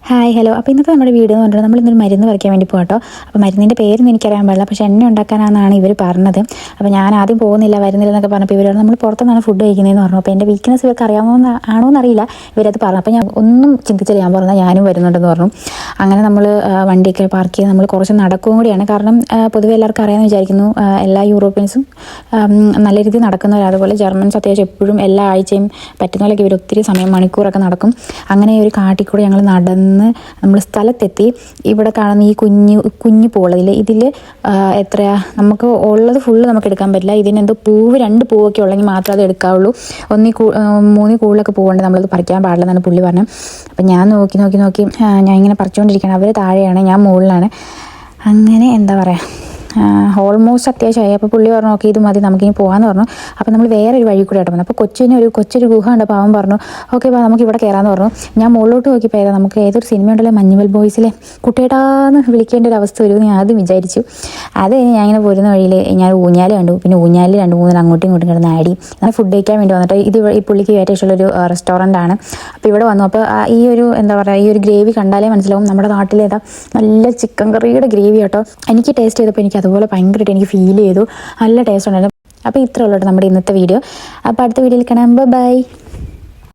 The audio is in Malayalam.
Hi hello. അപ്പോൾ ഇന്നത്തെ നമ്മുടെ വീഡിയോ എന്ന് പറഞ്ഞാൽ നമ്മളിന്നൊരു മരുന്ന് പറിക്കാൻ വേണ്ടി പോകട്ടോ. അപ്പോൾ മരുന്നിൻ്റെ പേരൊന്നും എനിക്കറിയാൻ പാടില്ല, പക്ഷേ എണ്ണ ഉണ്ടാക്കാനാണെന്നാണ് ഇവർ പറഞ്ഞത്. അപ്പോൾ ഞാൻ ആദ്യം പോകുന്നില്ല വരുന്നില്ല എന്നൊക്കെ പറഞ്ഞപ്പോൾ ഇവർ നമ്മൾ പുറത്തുനിന്നാണ് ഫുഡ് കഴിക്കുന്നതെന്ന് പറഞ്ഞു. അപ്പോൾ എൻ്റെ വീക്ക്നെസ് ഇവർക്ക് അറിയാമോ ആണോ എന്നറിയില്ല, ഇവരത് പറഞ്ഞു. അപ്പോൾ ഞാൻ ഒന്നും ചിന്തിച്ചില്ല, ഞാൻ പറഞ്ഞാൽ ഞാനും വരുന്നുണ്ടെന്ന് പറഞ്ഞു. അങ്ങനെ നമ്മൾ വണ്ടിയൊക്കെ പാർക്ക് ചെയ്ത് നമ്മൾ കുറച്ച് നടക്കുകയും കൂടിയാണ്. കാരണം പൊതുവെ എല്ലാവർക്കും അറിയാമെന്ന് വിചാരിക്കുന്നു, എല്ലാ യൂറോപ്യൻസും നല്ല രീതിയിൽ നടക്കുന്നവർ. അതുപോലെ ജർമ്മൻസ് അത്യാവശ്യം എപ്പോഴും എല്ലാ ആഴ്ചയും പറ്റുന്ന പോലെയൊക്കെ ഇവർ ഒത്തിരി സമയം മണിക്കൂറൊക്കെ നടക്കും. അങ്ങനെ ഒരു കാട്ടിക്കൂടെ ഞങ്ങൾ നടന്ന് നമ്മൾ സ്ഥലത്തെത്തി. ഇവിടെ കാണുന്ന ഈ കുഞ്ഞു പോളതിൽ ഇതിൽ എത്രയാ നമുക്ക് ഉള്ളത് ഫുള്ള് നമുക്ക് എടുക്കാൻ പറ്റില്ല. ഇതിനെന്തോ പൂവ് 2 പൂവൊക്കെ ഉള്ളെങ്കിൽ മാത്രമേ അത് എടുക്കാവുള്ളൂ. 3 കൂടുതലൊക്കെ പൂവുണ്ട്, നമ്മളത് പറിക്കാൻ പാടില്ലെന്നാണ് പുള്ളി പറഞ്ഞത്. അപ്പം ഞാൻ നോക്കി ഞാൻ ഇങ്ങനെ പറിച്ചുകൊണ്ടിരിക്കുകയാണ്. അവർ താഴെയാണ്, ഞാൻ മുകളിലാണ്. അങ്ങനെ എന്താ പറയുക, ഓൾമോസ്റ്റ് അത്യാവശ്യമായി. അപ്പോൾ പുള്ളി പറഞ്ഞു ഓക്കെ ഇത് മതി, നമുക്കിനി പോകാമെന്ന് പറഞ്ഞു. അപ്പോൾ നമ്മൾ വേറൊരു വഴി കൂടെ ആയിട്ട് അപ്പോൾ കൊച്ചൊരു ഗുഹ ഉണ്ട്. അപ്പോൾ അവൻ പറഞ്ഞു ഓക്കെ നമുക്ക് ഇവിടെ കയറാമെന്ന് പറഞ്ഞു. ഞാൻ മുകളിലോട്ട് നോക്കിയപ്പോൾ നമുക്ക് ഏതൊരു സിനിമ ഉണ്ടല്ലോ മഞ്ഞുമൽ ബോയ്സിലെ കുട്ടേട്ടാന്ന് വിളിക്കേണ്ട ഒരു അവസ്ഥ വരുമെന്ന് ഞാൻ ആദ്യം വിചാരിച്ചു. അത് ഞാൻ ഇങ്ങനെ പോരുന്ന വഴിയിൽ ഞാൻ ഊഞ്ഞാൽ കണ്ടു. പിന്നെ ഊഞ്ഞാലിൽ 2-3 അങ്ങോട്ടും ഇങ്ങോട്ടും കിടന്ന് ആടി. ഞാൻ ഫുഡ് കഴിക്കാൻ വേണ്ടി വന്നിട്ട് ഇത് ഈ പുള്ളിക്ക് ഏറ്റവും ഇഷ്ടമുള്ളൊരു റെസ്റ്റോറൻ്റ് ആണ്. അപ്പോൾ ഇവിടെ വന്നു. അപ്പോൾ ഈ ഒരു എന്താ പറയുക, ഈ ഒരു ഗ്രേവി കണ്ടാലേ മനസ്സിലാവും നമ്മുടെ നാട്ടിലേതാ നല്ല ചിക്കൻ കറിയുടെ ഗ്രേവി കേട്ടോ. എനിക്ക് ടേസ്റ്റ് ചെയ്തപ്പോൾ എനിക്ക് അതുപോലെ ഭയങ്കരമായിട്ട് എനിക്ക് ഫീൽ ചെയ്തു, നല്ല ടേസ്റ്റ് ഉണ്ടായിരുന്നു. അപ്പോൾ ഇത്രയേ ഉള്ളൂ നമ്മുടെ ഇന്നത്തെ വീഡിയോ. അപ്പോൾ അടുത്ത വീഡിയോയിൽ കാണാം. ബൈ.